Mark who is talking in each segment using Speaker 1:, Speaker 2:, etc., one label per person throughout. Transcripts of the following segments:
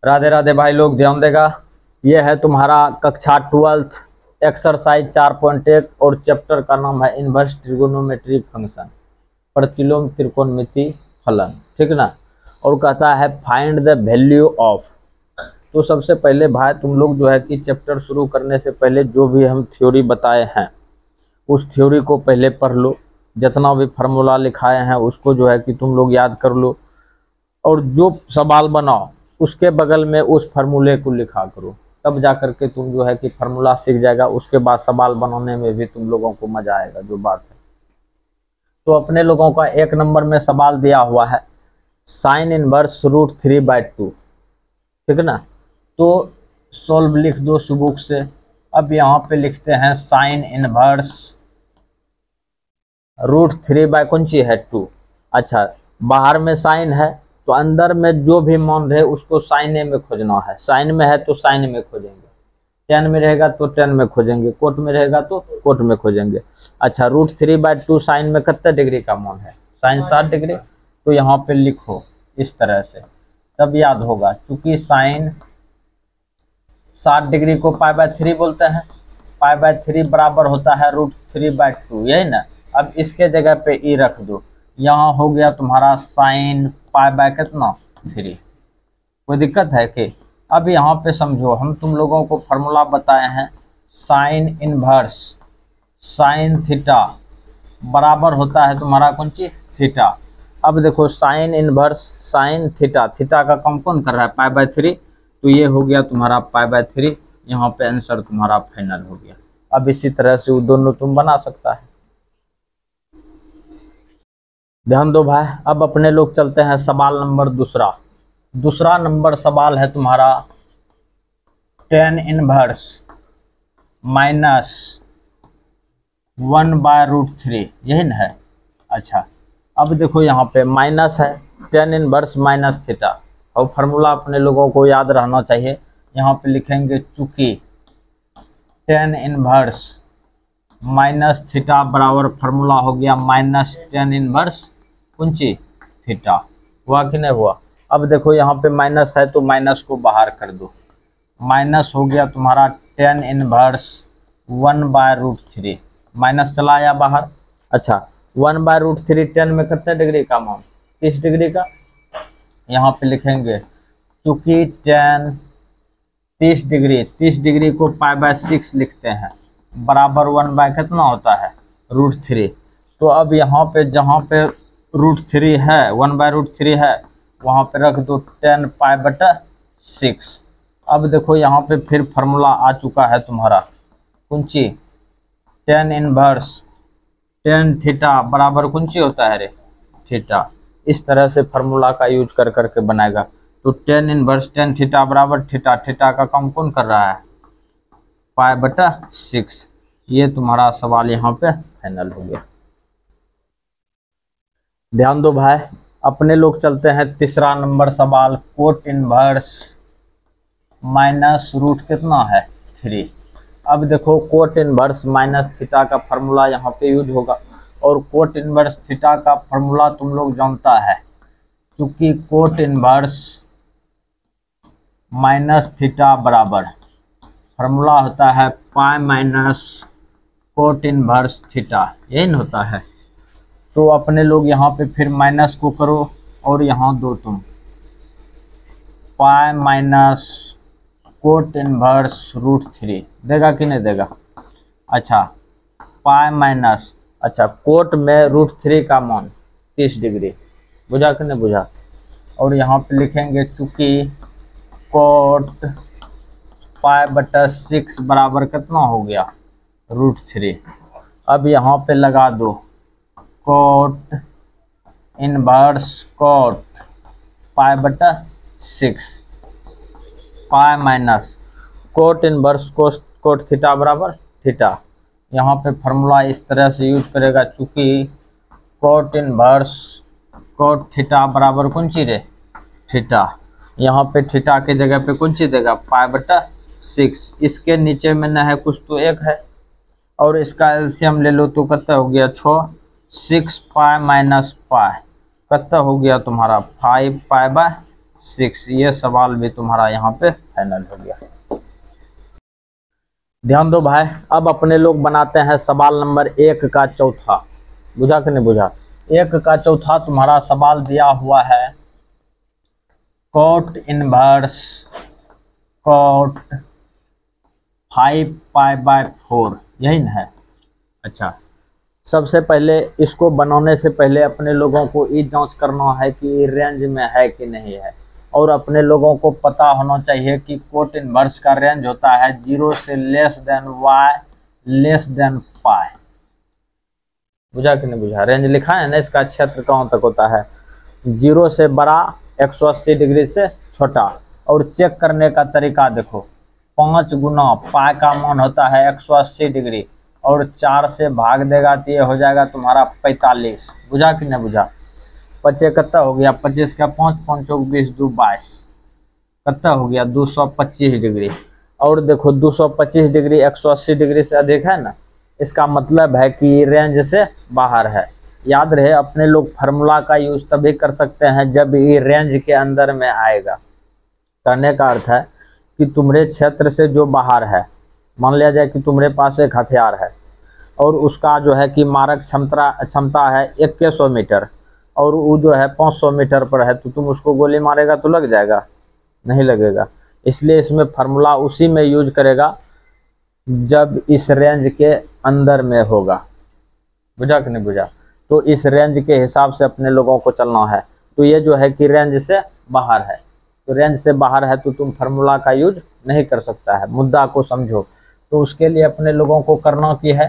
Speaker 1: राधे राधे भाई लोग, ध्यान देगा। ये है तुम्हारा कक्षा 12th एक्सरसाइज 4.1 और चैप्टर का नाम है इनवर्स ट्रिगोनोमेट्री फंक्शन, प्रतिलोम त्रिकोणमिति फलन, ठीक ना। और कहता है फाइंड द वैल्यू ऑफ। तो सबसे पहले भाई तुम लोग जो है कि चैप्टर शुरू करने से पहले जो भी हम थ्योरी बताए हैं उस थ्योरी को पहले पढ़ लो। जितना भी फार्मूला लिखाए हैं उसको जो है कि तुम लोग याद कर लो, और जो सवाल बनाओ उसके बगल में उस फार्मूले को लिखा करो, तब जा करके तुम जो है कि फार्मूला सीख जाएगा। उसके बाद सवाल बनाने में भी तुम लोगों को मजा आएगा, जो बात है। तो अपने लोगों का 1 नंबर में सवाल दिया हुआ है साइन इनवर्स √3/2, ठीक है ना। तो सॉल्व लिख दो सुबुक से। अब यहाँ पे लिखते हैं साइन इनवर्स √3 कौन सी है 2। अच्छा, बाहर में साइन है तो अंदर में जो भी मान रहे उसको साइने में खोजना है। साइन में है तो साइन में खोजेंगे, टेन में रहेगा तो टेन में खोजेंगे, कोट में रहेगा तो कोट में खोजेंगे। अच्छा, √3/2 साइन में कितने डिग्री का मान है? Sine 60 degree. तो यहाँ पे लिखो इस तरह से, तब याद होगा। चूंकि साइन 60 डिग्री को π/3 बोलते हैं, π/3 बराबर होता है √3/2, यही ना। अब इसके जगह पे ई रख दो, यहाँ हो गया तुम्हारा साइन π/3। कोई दिक्कत है कि? अब यहाँ पे समझो, हम तुम लोगों को फार्मूला बताए हैं साइन इनवर्स साइन थीटा बराबर होता है तुम्हारा कौन सी? थीटा। अब देखो sine inverse sine theta, theta का कम कौन कर रहा है? π/3। तो ये हो गया तुम्हारा π/3। यहाँ पे आंसर तुम्हारा फाइनल हो गया। अब इसी तरह से वो दोनों तुम बना सकता है। ध्यान दो भाई। अब अपने लोग चलते हैं सवाल नंबर दूसरा नंबर सवाल है तुम्हारा tan इनवर्स -1/√3, यही ना है। अच्छा, अब देखो यहाँ पे माइनस है, tan इनवर्स माइनस थीटा, और फार्मूला अपने लोगों को याद रहना चाहिए। यहाँ पे लिखेंगे चूंकि tan इनवर्स माइनस थीटा बराबर फार्मूला हो गया -tan इनवर्स कुंची थीटा। हुआ कि नहीं हुआ? अब देखो यहाँ पे माइनस है तो माइनस को बाहर कर दो, माइनस हो गया तुम्हारा tan इनवर्स 1/√3। माइनस चला आया बाहर। अच्छा, 1/√3 10 में कितने डिग्री का मान? 30 डिग्री का। यहाँ पे लिखेंगे चूंकि tan 30 डिग्री को π/6 लिखते हैं, बराबर 1/ कितना होता है? √3। तो अब यहाँ पे जहाँ पे √3 है, 1/√3 है, वहाँ पे रख दो tan π/6। अब देखो यहाँ पे फिर फार्मूला आ चुका है तुम्हारा कुंची tan इनवर्स tan थीटा बराबर कुंची होता है रे? थीटा। इस तरह से फार्मूला का यूज कर करके बनाएगा। तो tan इनवर्स tan थीटा बराबर थीटा, थीटा का काम कौन कर रहा है? π/6। ये तुम्हारा सवाल यहाँ पे फाइनल हो गया। ध्यान दो भाई। अपने लोग चलते हैं तीसरा नंबर सवाल कोट इनवर्स माइनस रूट कितना है? 3। अब देखो कोट इनवर्स माइनस थीटा का फार्मूला यहाँ पे यूज होगा, और कोट इनवर्स थीटा का फार्मूला तुम लोग जानता है। क्योंकि कोट इनवर्स माइनस थीटा बराबर फार्मूला होता है π- कोट इनवर्स थीटा, यही न होता है। तो अपने लोग यहाँ पे फिर माइनस को करो और यहाँ दो तुम π- कोट इनवर्स √3 देगा कि नहीं देगा? अच्छा, π- अच्छा कोट में √3 का मान 30 डिग्री, बुझा कि नहीं बुझा? और यहाँ पे लिखेंगे चूंकि कोट π/6 बराबर कितना हो गया? √3। अब यहाँ पे लगा दो cot inverse cot π/6 π- cot inverse cot theta बराबर थीटा। यहाँ पे फार्मूला इस तरह से यूज करेगा चूंकि कोट इनवर्स कोट थीटा बराबर कौन सी रे? थीटा। यहाँ पे थीटा के जगह पे कौन सी देगा? π/6। इसके नीचे में न है कुछ तो एक है, और इसका एलसीएम ले लो तो कितना हो गया? 6। 6 π - π कितना हो गया तुम्हारा? 5π/6। 6। ये सवाल भी तुम्हारा यहाँ पे फाइनल हो गया। ध्यान दो भाई, अब अपने लोग बनाते हैं सवाल नंबर 1 का चौथा। बुझा कि नहीं बुझा? 1 का चौथा तुम्हारा सवाल दिया हुआ है कोट इनवर्स कोट 5π/4, यही ना है। अच्छा, सबसे पहले इसको बनाने से पहले अपने लोगों को ये जांच करना है कि रेंज में है कि नहीं है, और अपने लोगों को पता होना चाहिए कि कोट इनवर्स का रेंज होता है 0 से less than y less than pi. बुझा कि नहीं बुझा? रेंज लिखा है ना, इसका क्षेत्र कहाँ तक होता है? 0 से बड़ा, 180 डिग्री से छोटा। और चेक करने का तरीका देखो, 5 गुना पाई का मान होता है 180 डिग्री, और 4 से भाग देगा तो ये हो जाएगा तुम्हारा 45। बुझा कि नहीं बुझा? 25 कितना हो गया? 25 का 5, 5 चौक 20, 2 22, कितना हो गया? 225 डिग्री। और देखो 225 डिग्री 180 डिग्री से अधिक है ना, इसका मतलब है कि रेंज से बाहर है। याद रहे, अपने लोग फार्मूला का यूज तभी कर सकते हैं जब ये रेंज के अंदर में आएगा। कहने का अर्थ है कि तुम्हारे क्षेत्र से जो बाहर है, मान लिया जाए कि तुम्हारे पास एक हथियार है और उसका जो है कि मारक क्षमता है 2100 मीटर, और वो जो है 500 मीटर पर है, तो तुम उसको गोली मारेगा तो लग जाएगा? नहीं लगेगा। इसलिए इसमें फार्मूला उसी में यूज करेगा जब इस रेंज के अंदर में होगा। बुझा कि नहीं बुझा? तो इस रेंज के हिसाब से अपने लोगों को चलना है। तो ये जो है कि रेंज से बाहर है, तो रेंज से बाहर है तो तुम फार्मूला का यूज नहीं कर सकता है। मुद्दा को समझो। तो उसके लिए अपने लोगों को करना की है,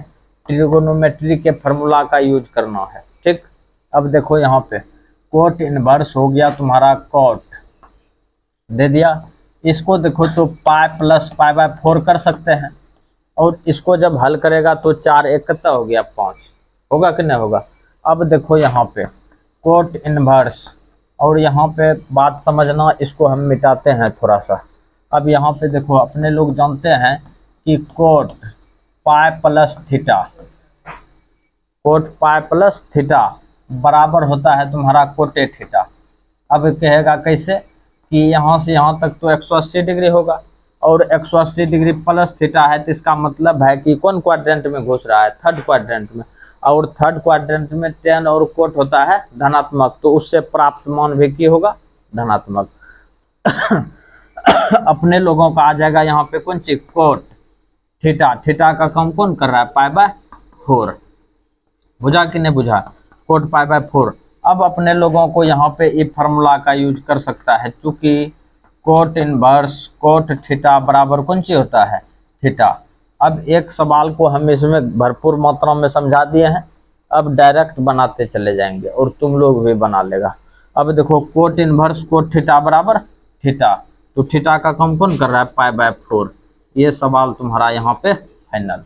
Speaker 1: ट्रिगोनोमेट्री के फार्मूला का यूज करना है। ठीक, अब देखो यहाँ पे कोट इनवर्स हो गया तुम्हारा, कोट दे दिया। इसको देखो तो पाई प्लस π/4 कर सकते हैं, और इसको जब हल करेगा तो 4 1 कितना हो गया? 5। होगा कि नहीं होगा? अब देखो यहाँ पे कोट इनवर्स, और यहाँ पे बात समझना, इसको हम मिटाते हैं थोड़ा सा। अब यहाँ पे देखो, अपने लोग जानते हैं कि कोट पाई प्लस थीटा, कोट पाई प्लस थीटा बराबर होता है तुम्हारा कोटे थीटा। अब कहेगा कैसे कि यहाँ से यहाँ तक तो 180 डिग्री होगा, और 180 डिग्री प्लस थीटा है, तो इसका मतलब है कि कौन क्वाड्रेंट में घुस रहा है? थर्ड क्वाड्रेंट में। और थर्ड क्वाड्रेंट में टेन और कोट होता है धनात्मक, तो उससे प्राप्त मान भी की होगा? धनात्मक। अपने लोगों का आ जाएगा यहाँ पे कौन चीज? Cot theta. थीटा का कम कौन कर रहा है? π/4। बुझा कि नहीं बुझा? कोट π/4। अब अपने लोगों को यहाँ पे ये फार्मूला का यूज कर सकता है, चूंकि कोट इनवर्स कोट थीटा बराबर कौन सी होता है? थीटा। अब एक सवाल को हम इसमें भरपूर मात्रा में समझा दिए हैं, अब डायरेक्ट बनाते चले जाएंगे और तुम लोग भी बना लेगा। अब देखो कोट इनवर्स कोट थीटा बराबर थीटा, तो थीटा का कम कौन कर रहा है? π/4। ये सवाल तुम्हारा यहाँ पे फाइनल।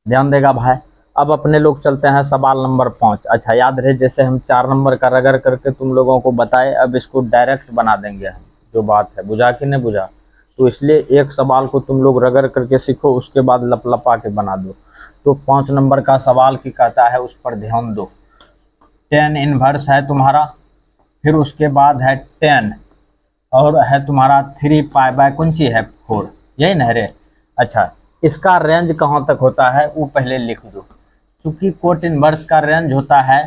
Speaker 1: ध्यान देगा भाई। अब अपने लोग चलते हैं सवाल नंबर 5। अच्छा, याद रहे जैसे हम 4 नंबर का रगड़ करके तुम लोगों को बताए, अब इसको डायरेक्ट बना देंगे हम, जो बात है। बुझा कि नहीं बुझा? तो इसलिए एक सवाल को तुम लोग रगड़ करके सीखो, उसके बाद लपलपा के बना दो। तो 5 नंबर का सवाल की कहता है, उस पर ध्यान दो। टेन इनवर्स है तुम्हारा, फिर उसके बाद है 10, और है तुम्हारा 3π/4, यही ना रे? अच्छा, इसका रेंज कहाँ तक होता है वो पहले लिख दो। क्योंकि कोट इनवर्स का रेंज होता है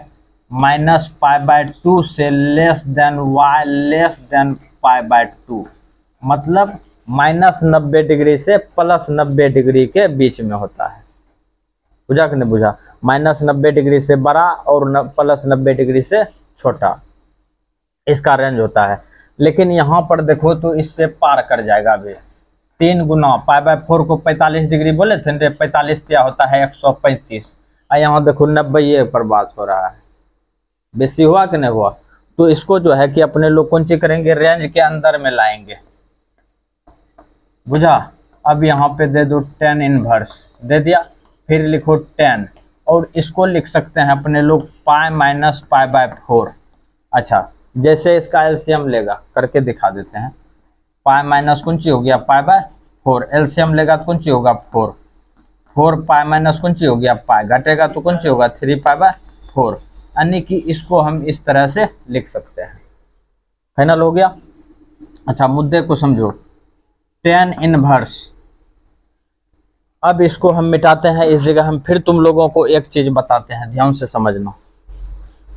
Speaker 1: -π/2 से less than y less than π/2, मतलब -90 डिग्री से +90 डिग्री के बीच में होता है। बुझा कि नहीं बुझा? -90 डिग्री से बड़ा और +90 डिग्री से छोटा, इसका रेंज होता है। लेकिन यहाँ पर देखो तो इससे पार कर जाएगा। अभी 3 गुना π/4 को 45 डिग्री बोले थे, 45 क्या होता है? 135। यहाँ देखो 90 पर बात हो रहा है, बेसी हुआ कि नहीं हुआ? तो इसको जो है कि अपने लोग कौन सी करेंगे? रेंज के अंदर में लाएंगे। बुझा? अब यहाँ पे दे दो 10 इनवर्स, दे दिया, फिर लिखो 10, और इसको लिख सकते हैं अपने लोग π - π/4। अच्छा, जैसे इसका एलसीएम लेगा करके दिखा देते हैं। π - कौन सी हो गया? π/4। एलसीएम लेगा तो कौन सी होगा? 4 π - कौन सी हो गया? पाई। घटेगा तो कौन सी होगा? 3π/4। यानी कि इसको हम इस तरह से लिख सकते हैं। फाइनल हो गया। अच्छा, मुद्दे को समझो। tan इनवर्स, अब इसको हम मिटाते हैं। इस जगह हम फिर तुम लोगों को एक चीज बताते हैं, ध्यान से समझना।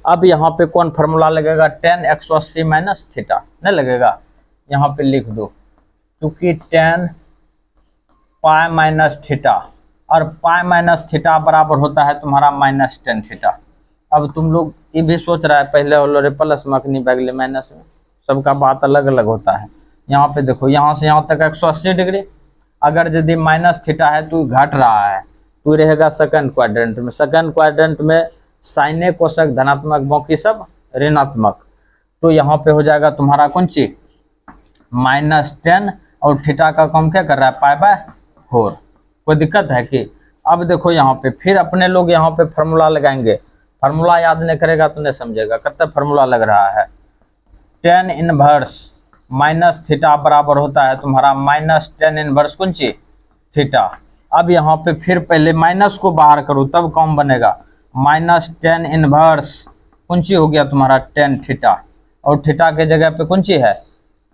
Speaker 1: अब यहाँ पे कौन फॉर्मूला लगेगा? tan 180 माइनस थीटा नहीं लगेगा? यहाँ पे लिख दो, क्योंकि tan पाई माइनस थीटा, और पाई माइनस थीटा बराबर होता है तुम्हारा माइनस tan थीटा। अब तुम लोग ये भी सोच रहा है पहले वाले प्लस मखनी बैगले माइनस में, सबका बात अलग अलग होता है। यहाँ पे देखो, यहाँ से यहाँ तक 180 डिग्री, अगर यदि माइनस थीटा है तो घट रहा है तो रहेगा सेकंड क्वाड्रेंट में। सेकंड क्वाड्रेंट में साइने कोसक धनात्मक, बाकी सब ऋणात्मक। तो यहाँ पे हो जाएगा तुम्हारा कौन चीज? -10, और थीटा का कम क्या कर रहा है? π/4। कोई दिक्कत है कि? अब देखो यहाँ पे फिर अपने लोग यहाँ पे फॉर्मूला लगाएंगे। फार्मूला याद नहीं करेगा तो नहीं समझेगा। कितना फार्मूला लग रहा है? tan इनवर्स माइनस थीटा बराबर होता है तुम्हारा -tan इनवर्स कौन चीज? थीटा। अब यहाँ पे फिर पहले माइनस को बाहर करो तब कौन बनेगा? -tan इनवर्स कौन चीज हो गया तुम्हारा? tan थीटा, और थीटा के जगह पे कौन चीज है?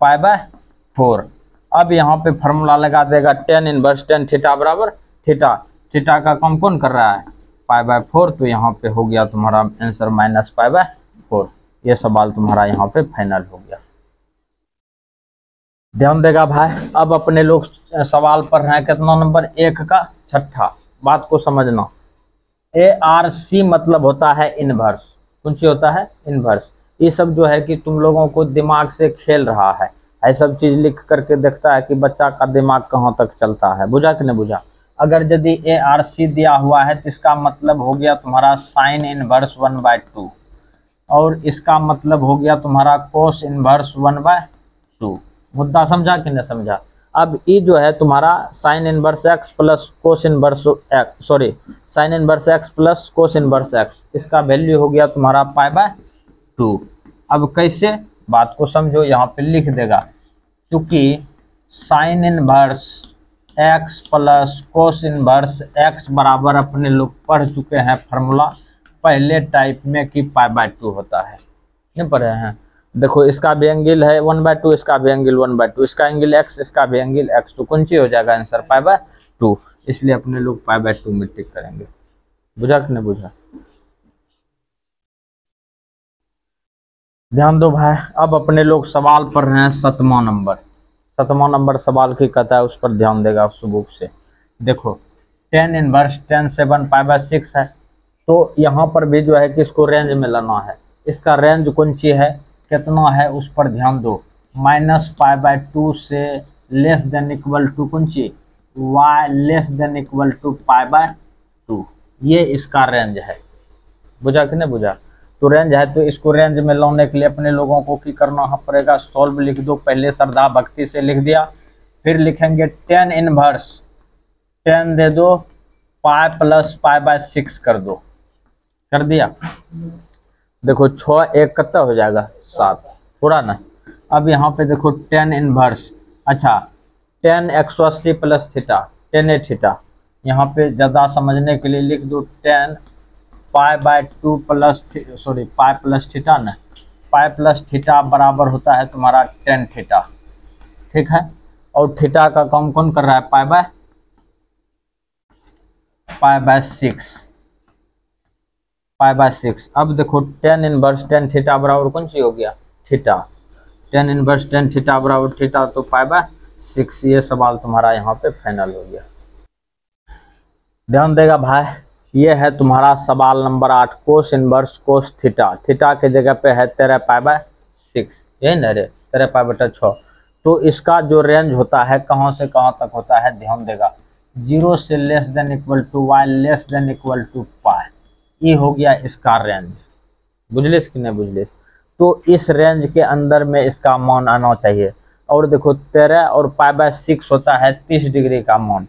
Speaker 1: π/4। अब यहाँ पे फार्मूला लगा देगा tan इनवर्स tan थीटा बराबर थीटा, थीटा का कम कौन कर रहा है? π/4। तो यहाँ पे हो गया तुम्हारा आंसर -π/4। ये सवाल तुम्हारा यहाँ पे फाइनल हो गया। ध्यान देगा भाई। अब अपने लोग सवाल पढ़ रहे हैं कितना नंबर? 1 का 6ठा। बात को समझना। ARC मतलब होता है इनवर्स। कौन सी होता है? इनवर्स। ये सब जो है कि तुम लोगों को दिमाग से खेल रहा है, ऐसा सब चीज लिख करके देखता है कि बच्चा का दिमाग कहाँ तक चलता है। बुझा कि नहीं बुझा? अगर यदि ARC दिया हुआ है तो इसका मतलब हो गया तुम्हारा साइन इनवर्स 1/2, और इसका मतलब हो गया तुम्हारा कोस इनवर्स 1/2। मुद्दा समझा कि नहीं समझा? अब ये जो है तुम्हारा sine inverse x plus cos inverse x, sorry sine inverse x plus cos inverse x, इसका वैल्यू हो गया तुम्हारा π/2। अब कैसे? बात को समझो। यहाँ पे लिख देगा, क्योंकि sine inverse x plus cos inverse x बराबर अपने लोग पढ़ चुके हैं फार्मूला पहले टाइप में कि π/2 होता है। नहीं पढ़े हैं? देखो, इसका भी एंगल है 1/2, इसका भी एंगल 1/2, इसका एंगल x, इसका भी एंगल x। तो कौन सी हो जाएगा आंसर? π/2। इसलिए अपने लोग π/2 में टिक करेंगे। बुझा कि नहीं बुझा? ध्यान दो भाई। अब अपने लोग सवाल पढ़ रहे हैं 7वां नंबर। 7वां नंबर सवाल की कहता है, उस पर ध्यान देगा सुबुक से। देखो, tan इनवर्स tan 7 π/6 है। तो यहाँ पर भी जो है कि इसको रेंज में लाना है। इसका रेंज कौन सी है, कितना है, उस पर ध्यान दो। -π/2 से लेस देन इक्वल टू कौन सी? y less than equal to π/2। ये इसका रेंज है। बुझा कि नहीं बुझा? तो रेंज है, तो इसको रेंज में लाने के लिए अपने लोगों को क्या करना पड़ेगा? सॉल्व लिख दो। पहले श्रद्धा भक्ति से लिख दिया, फिर लिखेंगे tan इनवर्स, tan दे दो, पाई प्लस π/6 कर दो। कर दिया? देखो 6 1 कितना हो जाएगा? 7। पूरा ना? अब यहाँ पे देखो tan इनवर्स, अच्छा tan 180 प्लस थीटा, tan ए थीटा। यहाँ पे ज़्यादा समझने के लिए लिख दो tan π/2 plus, sorry pi plus theta ना, पाई प्लस थीटा बराबर होता है तुम्हारा tan थीटा। ठीक है? और थीटा का काम कौन कर रहा है? π/6। अब देखो tan इनवर्स tan थीटा बराबर कौन सी हो गया? Theta. tan inverse tan theta बराबर थीटा, तो π/6। ये सवाल तुम्हारा यहाँ पे फाइनल हो गया। ध्यान देगा भाई। ये है तुम्हारा सवाल number 8, cos inverse cos theta. Theta के जगह पे है 13 π/6, यही ना रे? 13 π/6। तो इसका जो रेंज होता है कहाँ से कहाँ तक होता है? ध्यान देगा, 0 से less than equal to y less than equal to pi. ये हो गया इसका रेंज। बुझलिस कि नहीं बुझलिस? तो इस रेंज के अंदर में इसका मान आना चाहिए। और देखो 13 और π/6 होता है 30 डिग्री का मान।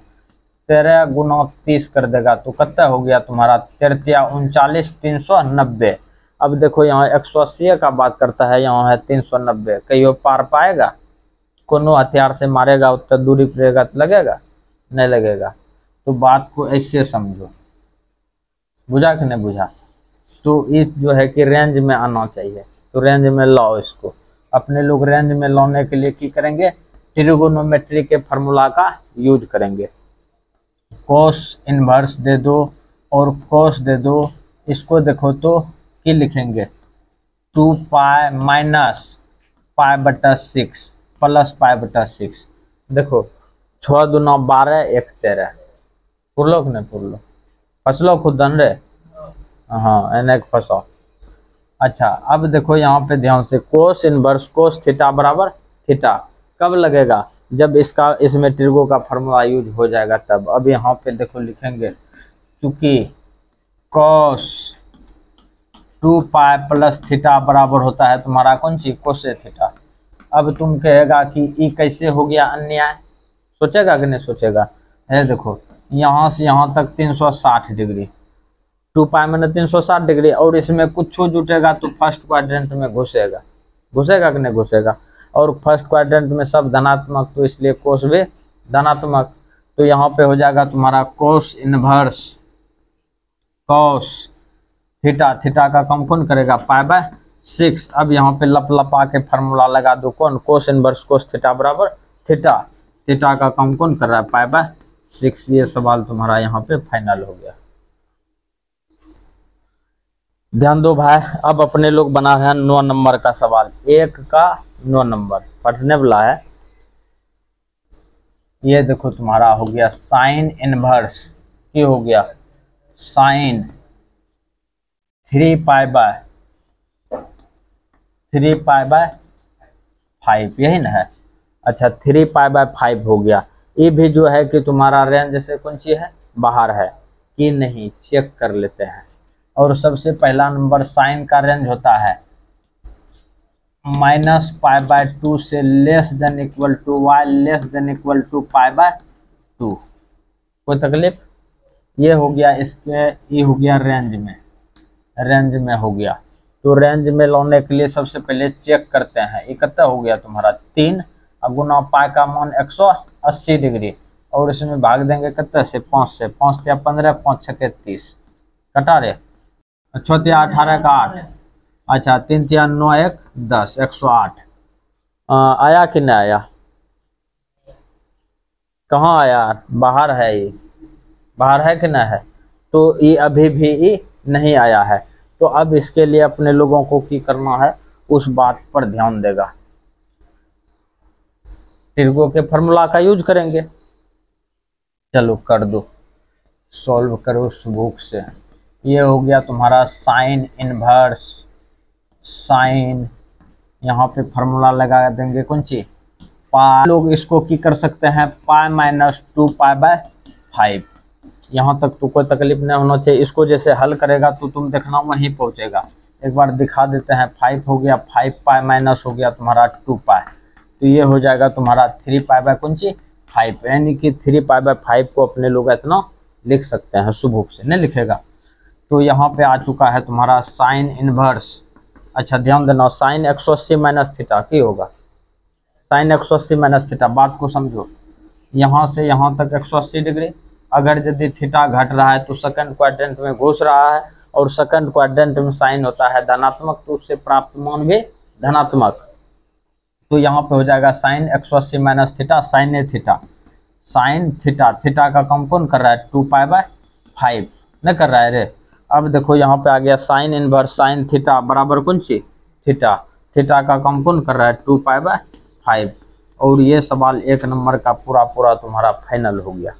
Speaker 1: 13 गुना 30 कर देगा तो कितना हो गया तुम्हारा? 13 39 390। अब देखो यहाँ 180 का बात करता है, यहाँ है 390। कहीं पार पाएगा? कोनो हथियार से मारेगा उतना दूरी पड़ेगा तो लगेगा? नहीं लगेगा। तो बात को ऐसे समझो। बुझा कि नहीं बुझा? तो ये जो है कि रेंज में आना चाहिए, तो रेंज में लाओ इसको। अपने लोग रेंज में लाने के लिए क्या करेंगे, ट्रिगोनोमेट्री के फार्मूला का यूज करेंगे। कोस इनवर्स दे दो और कोस दे दो, इसको देखो तो क्या लिखेंगे, 2 पाई माइनस पाई बटा 6 प्लस पाई बटा 6। देखो 6 दूना 12 1 13, पुरलो कि नहीं पुरलो, फसलो खुद दन रे, हाँ एन एक फंसो। अच्छा अब देखो यहाँ पे ध्यान से, कोस इनवर्स कोस थीटा बराबर थीटा कब लगेगा, जब इसमें ट्रिगो का फार्मूला यूज हो जाएगा तब। अब यहाँ पे देखो लिखेंगे, चूंकि कोस 2 पाई प्लस थीटा बराबर होता है तुम्हारा कौन सी, कोसे थीटा। अब तुम कहेगा कि ये कैसे हो गया अन्याय, सोचेगा कि नहीं सोचेगा। है देखो यहाँ से यहाँ तक 360 डिग्री, 2 पाई मैंने 360 डिग्री, और इसमें कुछ जुटेगा तो फर्स्ट क्वाड्रेंट में घुसेगा, घुसेगा कि नहीं घुसेगा। और फर्स्ट क्वाड्रेंट में सब धनात्मक, तो इसलिए कोस भी धनात्मक। तो यहाँ पे हो जाएगा तुम्हारा cos inverse cos theta, theta का कम कौन करेगा, पाई बाय 6। अब यहाँ पे लप लपा के फार्मूला लगा दो, कौन, कोस इनवर्स कोस थीटा बराबर थीटा, थीटा का कम कौन कर रहा है, पाई बाय 6। ये सवाल तुम्हारा यहाँ पे फाइनल हो गया। ध्यान दो भाई, अब अपने लोग बना रहे हैं 9 नंबर का सवाल, 1 का 9 नंबर पढ़ने वाला है। ये देखो तुम्हारा हो गया साइन इनवर्स, ये हो गया साइन 3 पाई बाय 5, यही ना है। अच्छा 3 पाई बाय 5 हो गया। ये भी जो है कि तुम्हारा रेंज से कौन सी है, बाहर है कि नहीं, चेक कर लेते हैं। और सबसे पहला नंबर साइन का रेंज होता है -π/2 से less than equal to y less than equal to π/2। कोई तकलीफ, ये हो गया इसके, ये हो गया रेंज में हो गया। तो रेंज में लाने के लिए सबसे पहले चेक करते हैं, ये कितना हो गया तुम्हारा 3, अब गुना पाई का मान 180 डिग्री, और इसमें भाग देंगे कितने से, 5 से, 5 या 15, 5 6 30, कटा रे, 6 या 18 का 8, अच्छा 3 या 9 1 10, 108 आया कि नहीं आया, कहाँ आया, बाहर है, ये बाहर है कि नहीं है। तो ये अभी भी नहीं आया है। तो अब इसके लिए अपने लोगों को क्या करना है, उस बात पर ध्यान देगा, ट्रिगो के फार्मूला का यूज करेंगे। चलो कर दो, सॉल्व करो उस बुक से। ये हो गया तुम्हारा साइन इनवर्स, साइन यहाँ पे फार्मूला लगा देंगे कौन सी, पाई। लोग इसको क्या कर सकते हैं, π-2 π/5, यहाँ तक तो कोई तकलीफ नहीं होना चाहिए। इसको जैसे हल करेगा तो तुम देखना वहीं पहुँचेगा। एक बार दिखा देते हैं, 5 हो गया, 5 पाई माइनस हो गया तुम्हारा 2 पाई, तो ये हो जाएगा तुम्हारा 3 पाई बाय कौन सी 5, यानी कि 3 पाई बाय 5 को अपने लोग इतना लिख सकते हैं, सुबह से नहीं लिखेगा। तो यहाँ पे आ चुका है तुम्हारा साइन इनवर्स। अच्छा ध्यान देना, साइन 180 माइनस थीटा की होगा, साइन 180 माइनस थीटा, बात को समझो। यहाँ से यहाँ तक 180 डिग्री, अगर यदि थीटा घट रहा है तो सेकंड क्वाड्रेंट में घुस रहा है, और सेकंड क्वाड्रेंट में साइन होता है धनात्मक, तो उससे प्राप्त मान भी धनात्मक। तो यहाँ पे हो जाएगा sine 180 minus theta sine theta, sine theta, theta का कम कौन कर रहा है 2 पाई बाय 5 नहीं कर रहा है रे। अब देखो यहाँ पे आ गया साइन इनवर्स साइन थीटा बराबर कौन सी थीटा, थीटा का कम कौन कर रहा है 2 पाई बाय 5। और ये सवाल 1 नंबर का पूरा तुम्हारा फाइनल हो गया।